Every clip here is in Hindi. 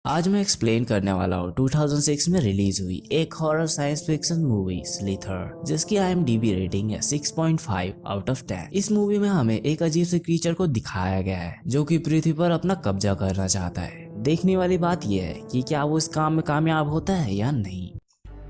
आज मैं एक्सप्लेन करने वाला हूँ 2006 में रिलीज हुई एक horror science fiction movie slither, जिसकी IMDb रेटिंग है 6.5 आउट ऑफ 10। इस मूवी में हमें एक अजीब से क्रीचर को दिखाया गया है जो कि पृथ्वी पर अपना कब्जा करना चाहता है। देखने वाली बात यह है कि क्या वो इस काम में कामयाब होता है या नहीं।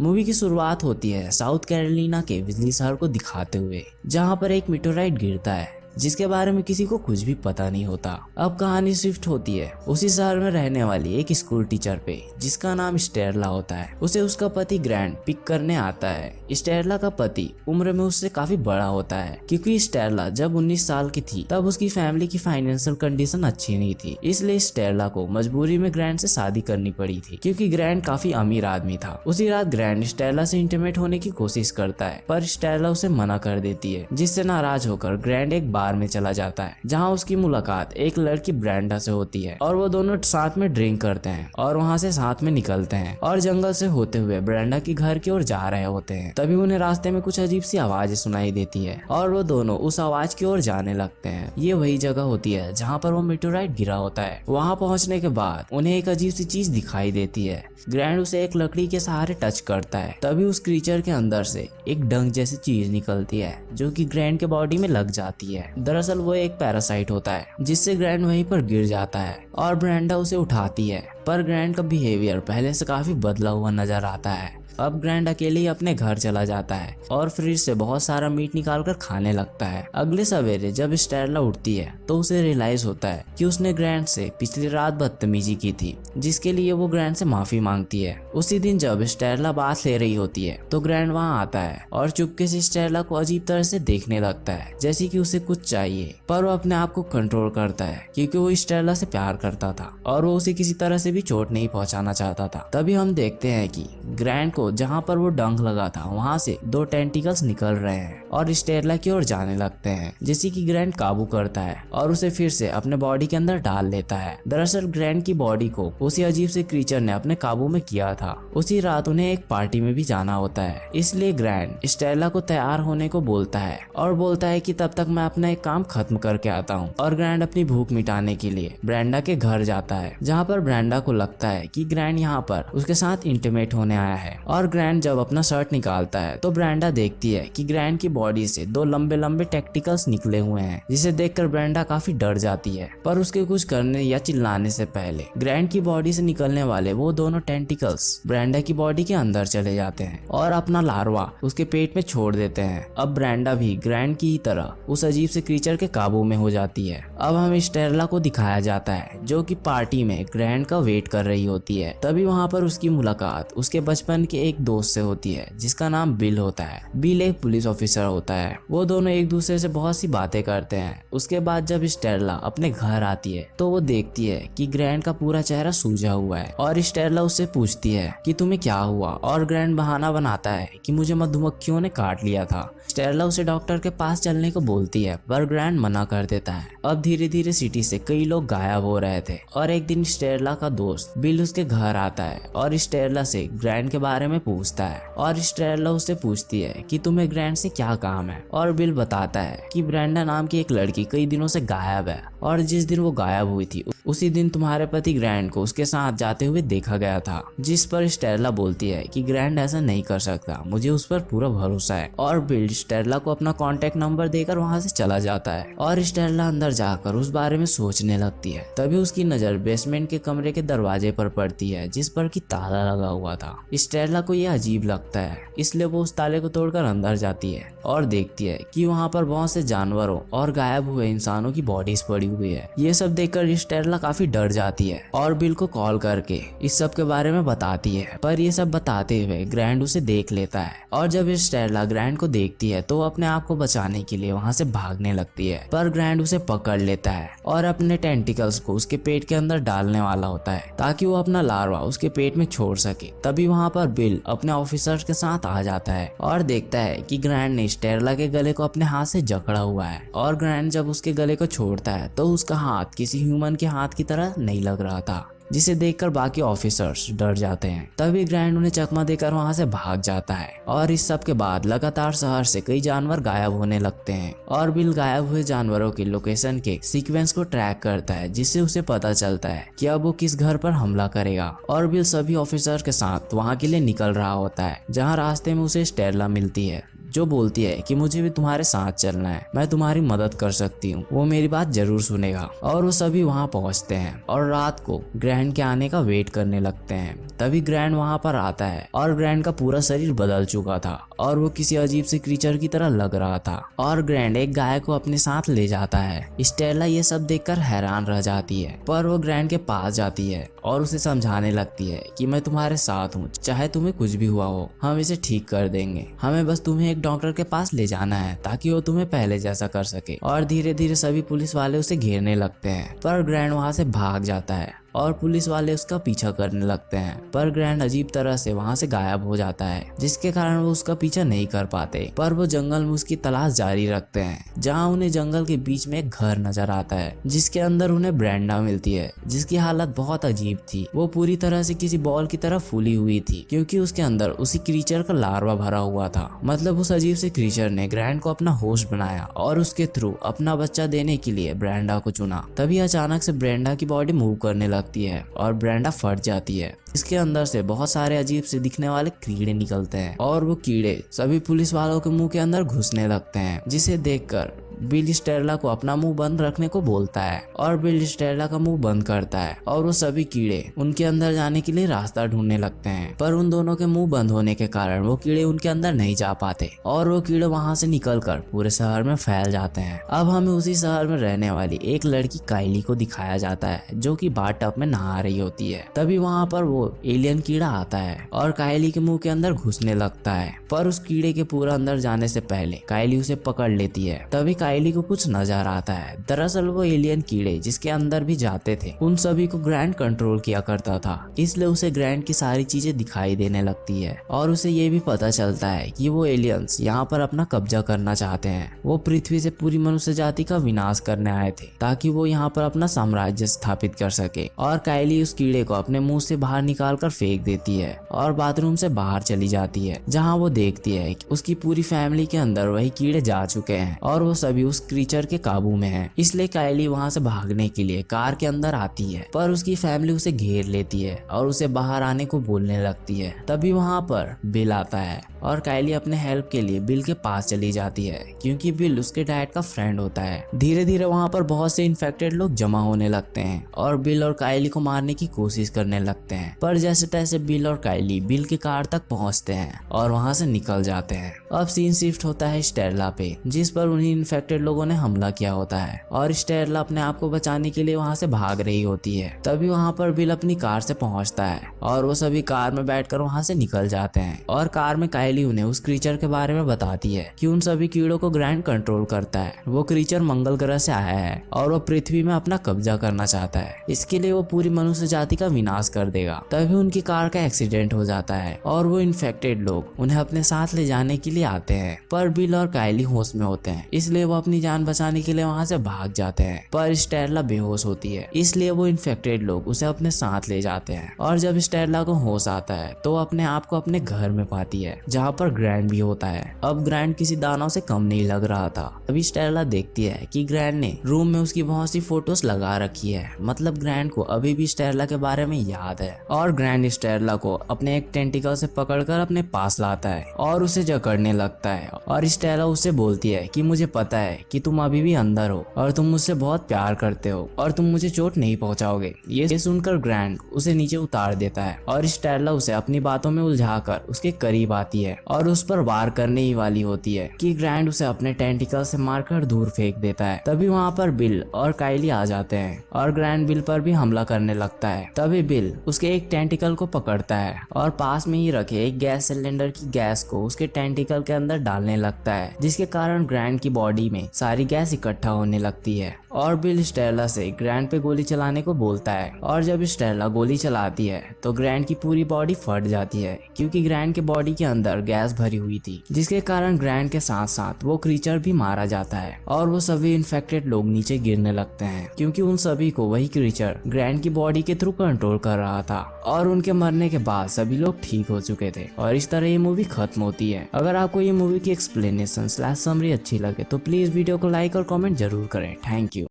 मूवी की शुरुआत होती है साउथ कैरोलिना के बिजली शहर को दिखाते हुए, जहाँ पर एक मीटोराइट गिरता है जिसके बारे में किसी को कुछ भी पता नहीं होता। अब कहानी शिफ्ट होती है उसी शहर में रहने वाली एक स्कूल टीचर पे, जिसका नाम स्टेरला होता है। उसे उसका पति ग्रैंड पिक करने आता है। स्टेरला का पति उम्र में उससे काफी बड़ा होता है, क्योंकि स्टेरला जब 19 साल की थी तब उसकी फैमिली की फाइनेंशियल कंडीशन अच्छी नहीं थी, इसलिए स्टेरला को मजबूरी में ग्रैंड से शादी करनी पड़ी थी, क्योंकि ग्रैंड काफी अमीर आदमी था। उसी रात ग्रैंड स्टेरला से इंटीमेट होने की कोशिश करता है, पर स्टेरला उसे मना कर देती है, जिससे नाराज होकर ग्रैंड एक बार में चला जाता है, जहां उसकी मुलाकात एक लड़की ब्रेंडा से होती है और वो दोनों साथ में ड्रिंक करते हैं और वहां से साथ में निकलते हैं और जंगल से होते हुए ब्रेंडा की घर की ओर जा रहे होते हैं। तभी उन्हें रास्ते में कुछ अजीब सी आवाज सुनाई देती है और वो दोनों उस आवाज की ओर जाने लगते हैं। ये वही जगह होती है जहाँ पर वो मीटोराइट गिरा होता है। वहाँ पहुँचने के बाद उन्हें एक अजीब सी चीज दिखाई देती है। ग्रैंड उसे एक लकड़ी के सहारे टच करता है, तभी उस क्रीचर के अंदर से एक डंक जैसी चीज निकलती है जो कि ग्रैंड के बॉडी में लग जाती है। दरअसल वो एक पैरासाइट होता है, जिससे ग्रैंड वहीं पर गिर जाता है और ब्रेंडा उसे उठाती है। पर ग्रैंड का बिहेवियर पहले से काफी बदला हुआ नजर आता है। अब ग्रैंड अकेले ही अपने घर चला जाता है और फ्रिज से बहुत सारा मीट निकालकर खाने लगता है। अगले सवेरे जब स्टेरला उठती है तो उसे रियलाइज होता है कि उसने ग्रैंड से पिछली रात बदतमीजी की थी, जिसके लिए वो ग्रैंड से माफी मांगती है। उसी दिन जब स्टेरला बात ले रही होती है तो ग्रैंड वहाँ आता है और चुपके से स्टेरला को अजीब तरह से देखने लगता है, जैसे कि उसे कुछ चाहिए। पर वो अपने आप को कंट्रोल करता है, क्योंकि वो स्टेरला से प्यार करता था और वो उसे किसी तरह से भी चोट नहीं पहुंचाना चाहता था। तभी हम देखते हैं कि ग्रैंड को जहाँ पर वो डंक लगा था वहाँ से दो टेंटिकल्स निकल रहे हैं और स्टेरला की ओर जाने लगते हैं, जिससे कि ग्रैंड काबू करता है और उसे फिर से अपने बॉडी के अंदर डाल लेता है। दरअसल ग्रैंड की बॉडी को उसी अजीब से क्रीचर ने अपने काबू में किया था। उसी रात उन्हें एक पार्टी में भी जाना होता है, इसलिए ग्रैंड स्टेरला को तैयार होने को बोलता है और बोलता है कि तब तक मैं अपना एक काम खत्म करके आता हूँ। और ग्रैंड अपनी भूख मिटाने के लिए ब्रेंडा के घर जाता है, जहाँ पर ब्रेंडा को लगता है कि ग्रैंड यहाँ पर उसके साथ इंटीमेट होने आया है। और ग्रैंड जब अपना शर्ट निकालता है तो ब्रेंडा देखती है कि ग्रैंड की बॉडी से दो लंबे लंबे टेक्टिकल्स निकले हुए हैं, जिसे देखकर ब्रेंडा काफी डर जाती है। पर उसके कुछ करने या चिल्लाने से पहले ग्रैंड की बॉडी से निकलने वाले वो दोनों टेंटिकल्स ब्रेंडा की बॉडी के अंदर चले जाते हैं और अपना लार्वा उसके पेट में छोड़ देते हैं। अब ब्रेंडा भी ग्रैंड की ही तरह उस अजीब से क्रीचर के काबू में हो जाती है। अब हमें स्टेरला को दिखाया जाता है जो कि पार्टी में ग्रैंड का वेट कर रही होती है। तभी वहाँ पर उसकी मुलाकात उसके बचपन के एक दोस्त से होती है, जिसका नाम बिल होता है। बिल एक पुलिस ऑफिसर होता है। वो दोनों एक दूसरे से बहुत सी बातें करते हैं। उसके बाद जब स्टेरला अपने घर आती है तो वो देखती है कि ग्रैंड का पूरा चेहरा सूजा हुआ है और स्टेरला उससे पूछती है कि तुम्हें क्या हुआ, और ग्रैंड बहाना बनाता है कि मुझे मधुमक्खियों ने काट लिया था। स्टेरला उसे डॉक्टर के पास चलने को बोलती है, पर ग्रैंड मना कर देता है। अब धीरे धीरे सिटी से कई लोग गायब हो रहे थे और एक दिन स्टेरला का दोस्त बिल उसके घर आता है और स्टेरला से ग्रैंड के बारे में पूछता है। और स्टेरला उससे पूछती है कि तुम्हें ग्रैंड से क्या काम है, और बिल बताता है कि ब्रेंडा नाम की एक लड़की कई दिनों से गायब है और जिस दिन वो गायब हुई थी उसी दिन तुम्हारे पति ग्रैंड को उसके साथ जाते हुए देखा गया था। जिस पर स्टेरला बोलती है कि ग्रैंड ऐसा नहीं कर सकता, मुझे उस पर पूरा भरोसा है। और बिल स्टेरला को अपना कॉन्टेक्ट नंबर देकर वहां से चला जाता है और स्टेरला अंदर जाकर उस बारे में सोचने लगती है। तभी उसकी नजर बेसमेंट के कमरे के दरवाजे पर पड़ती है, जिस पर कि ताला लगा हुआ था। स्टेरला को यह अजीब लगता है, इसलिए वो उस ताले को तोड़कर अंदर जाती है और देखती है कि वहाँ पर बहुत से जानवरों और गायब हुए इंसानों की बॉडीज पड़ी हुई है। ये सब देखकर स्टेरला काफी डर जाती है और बिल को कॉल करके इस सब के बारे में बताती है। पर ये सब बताते हुए ग्रैंड उसे देख लेता है और जब स्टेरला ग्रैंड को देखती है तो वो अपने आप को बचाने के लिए वहाँ से भागने लगती है। पर ग्रैंड उसे पकड़ लेता है और अपने टेंटिकल्स को उसके पेट के अंदर डालने वाला होता है ताकि वो अपना लार्वा उसके पेट में छोड़ सके। तभी वहाँ पर बिल अपने ऑफिसर के साथ आ जाता है और देखता है कि ग्रैंड ने स्टेरला के गले को अपने हाथ से जकड़ा हुआ है। और ग्रैंड जब उसके गले को छोड़ता है तो उसका हाथ किसी ह्यूमन के हाथ की तरह नहीं लग रहा था। जिसे देखकर बाकी ऑफिसर्स डर जाते हैं। तभी ग्रैंड उन्हें चकमा देकर वहां से भाग जाता है और इस सब के बाद लगातार शहर से कई जानवर गायब होने लगते हैं और बिल गायब हुए जानवरों की लोकेशन के सीक्वेंस को ट्रैक करता है, जिससे उसे पता चलता है कि अब वो किस घर पर हमला करेगा। और बिल सभी ऑफिसर के साथ वहां के लिए निकल रहा होता है, जहां रास्ते में उसे स्टेला मिलती है जो बोलती है कि मुझे भी तुम्हारे साथ चलना है, मैं तुम्हारी मदद कर सकती हूँ, वो मेरी बात जरूर सुनेगा। और वो सभी वहाँ पहुँचते हैं और रात को ग्रैंड के आने का वेट करने लगते हैं। तभी ग्रैंड वहाँ पर आता है और ग्रैंड का पूरा शरीर बदल चुका था और वो किसी अजीब से क्रीचर की तरह लग रहा था और ग्रैंड एक गाय को अपने साथ ले जाता है। स्टेला ये सब देखकर हैरान रह जाती है, पर वो ग्रैंड के पास जाती है और उसे समझाने लगती है कि मैं तुम्हारे साथ हूँ, चाहे तुम्हें कुछ भी हुआ हो हम इसे ठीक कर देंगे, हमें बस तुम्हें एक डॉक्टर के पास ले जाना है ताकि वो तुम्हें पहले जैसा कर सके। और धीरे धीरे सभी पुलिस वाले उसे घेरने लगते हैं, पर ग्रैंड वहां से भाग जाता है और पुलिस वाले उसका पीछा करने लगते हैं, पर ग्रैंड अजीब तरह से वहां से गायब हो जाता है, जिसके कारण वो उसका पीछा नहीं कर पाते। पर वो जंगल में उसकी तलाश जारी रखते हैं, जहां उन्हें जंगल के बीच में एक घर नजर आता है जिसके अंदर उन्हें ब्रेंडा मिलती है, जिसकी हालत बहुत अजीब थी। वो पूरी तरह से किसी बॉल की तरह फूली हुई थी क्योंकि उसके अंदर उसी क्रीचर का लार्वा भरा हुआ था। मतलब उस अजीब से क्रीचर ने ग्रैंड को अपना होस्ट बनाया और उसके थ्रू अपना बच्चा देने के लिए ब्रेंडा को चुना। तभी अचानक से ब्रेंडा की बॉडी मूव करने लगती है और ब्रेंडा फट जाती है। इसके अंदर से बहुत सारे अजीब से दिखने वाले कीड़े निकलते हैं और वो कीड़े सभी पुलिस वालों के मुंह के अंदर घुसने लगते हैं, जिसे देखकर बिल स्टेला को अपना मुंह बंद रखने को बोलता है और बिल स्टेला का मुंह बंद करता है और वो सभी कीड़े उनके अंदर जाने के लिए रास्ता ढूंढने लगते हैं। पर उन दोनों के मुंह बंद होने के कारण वो कीड़े उनके अंदर नहीं जा पाते और वो कीड़े वहां से निकलकर पूरे शहर में फैल जाते हैं। अब हमें उसी शहर में रहने वाली एक लड़की काइली को दिखाया जाता है, जो कि बाथटब में नहा रही होती है। तभी वहां पर वो एलियन कीड़ा आता है और काइली के मुंह के अंदर घुसने लगता है, पर उस कीड़े के पूरा अंदर जाने से पहले काइली उसे पकड़ लेती है। तभी काइली को कुछ नजर आता है। दरअसल वो एलियन कीड़े जिसके अंदर भी जाते थे उन सभी को ग्रैंड कंट्रोल किया करता था, इसलिए उसे ग्रैंड की सारी चीजें दिखाई देने लगती है और उसे ये भी पता चलता है कि वो एलियंस यहाँ पर अपना कब्जा करना चाहते हैं। वो पृथ्वी से पूरी मनुष्य जाति का विनाश करने आए थे ताकि वो यहाँ पर अपना साम्राज्य स्थापित कर सके। और काइली उस कीड़े को अपने मुंह से बाहर निकाल कर फेंक देती है और बाथरूम से बाहर चली जाती है, जहाँ वो देखती है कि उसकी पूरी फैमिली के अंदर वही कीड़े जा चुके हैं और वो सभी उस क्रीचर के काबू में है। इसलिए काइली वहां से भागने के लिए कार के अंदर आती है, पर उसकी फैमिली उसे घेर लेती है और उसे बाहर आने को बोलने लगती है। तभी वहां पर बिल आता है और काइली अपने हेल्प के लिए बिल के पास चली जाती है क्योंकि बिल उसके डैड का फ्रेंड होता है। धीरे धीरे वहां पर बहुत से इन्फेक्टेड लोग जमा होने लगते हैं और बिल और काइली को मारने की कोशिश करने लगते हैं, पर जैसे तैसे बिल और काइली बिल की कार तक पहुंचते हैं और वहां से निकल जाते हैं। अब सीन शिफ्ट होता है स्टेला पे, जिस पर उन्हीं इन्फेक्टेड लोगों ने हमला किया होता है और स्टेला अपने आप को बचाने के लिए वहां से भाग रही होती है। तभी वहां पर बिल अपनी कार से पहुंचता है और वो सभी कार में बैठकर वहां से निकल जाते हैं और कार में काइली उन्हें उस क्रीचर के बारे में बताती है कि उन सभी कीड़ों को ग्रैंड कंट्रोल करता है। वो क्रीचर मंगल ग्रह से आया है और वो पृथ्वी में अपना कब्जा करना चाहता है, इसके लिए वो पूरी मनुष्य जाति का विनाश कर देगा। तभी उनकी कार का एक्सीडेंट हो जाता है और वो इन्फेक्टेड लोग उन्हें अपने साथ ले जाने के लिए आते हैं, पर बिल और काइली होश में होते हैं, इसलिए वो अपनी जान बचाने के लिए वहां से भाग जाते हैं। पर स्टेला बेहोश होती है, इसलिए वो इन्फेक्टेड लोग उसे अपने साथ ले जाते हैं और जब स्टेला को होश आता है तो वो अपने आप को अपने घर में पाती है, जहाँ पर ग्रैंड भी होता है। अब ग्रैंड किसी दानव से कम नहीं लग रहा था। अभी स्टेला देखती है कि ग्रैंड ने रूम में उसकी बहुत सी फोटोज लगा रखी है, मतलब ग्रैंड को अभी भी स्टेला के बारे में याद है। और ग्रैंड स्टेला को अपने एक टेंटिकल से पकड़कर अपने पास लाता है और उसे जकड़ने लगता है और स्टेला उससे बोलती है कि मुझे पता है कि तुम अभी भी अंदर हो और तुम मुझसे बहुत प्यार करते हो और तुम मुझे चोट नहीं पहुंचाओगे। ये सुनकर ग्रैंड उसे नीचे उतार देता है और स्टेला उसे अपनी बातों में उलझाकर उसके करीब आती है और उस पर वार करने ही वाली होती है कि ग्रैंड उसे अपने टेंटिकल से मारकर दूर फेंक देता है। तभी वहाँ पर बिल और काइली आ जाते हैं और ग्रैंड बिल पर भी हमला करने लगता है। तभी बिल उसके एक टेंटिकल को पकड़ता है और पास में ही रखे एक गैस सिलेंडर की गैस को उसके टेंटिकल के अंदर डालने लगता है, जिसके कारण ग्रैंड की बॉडी बॉडी में सारी गैस इकट्ठा होने लगती है और बिल स्टेला से ग्रैंड पे गोली चलाने को बोलता है। और जब स्टेला गोली चलाती है तो ग्रैंड की पूरी बॉडी फट जाती है क्योंकि ग्रैंड के बॉडी के अंदर गैस भरी हुई थी, जिसके कारण ग्रैंड के साथ साथ वो क्रीचर भी मारा जाता है और वो सभी इन्फेक्टेड लोग नीचे गिरने लगते हैं क्योंकि उन सभी को वही क्रीचर ग्रैंड की बॉडी के थ्रू कंट्रोल कर रहा था। और उनके मरने के बाद सभी लोग ठीक हो चुके थे और इस तरह ये मूवी खत्म होती है। अगर आपको ये मूवी की एक्सप्लेनेशन / समरी अच्छी लगे तो प्लीज वीडियो को लाइक और कमेंट जरूर करें। Thank you.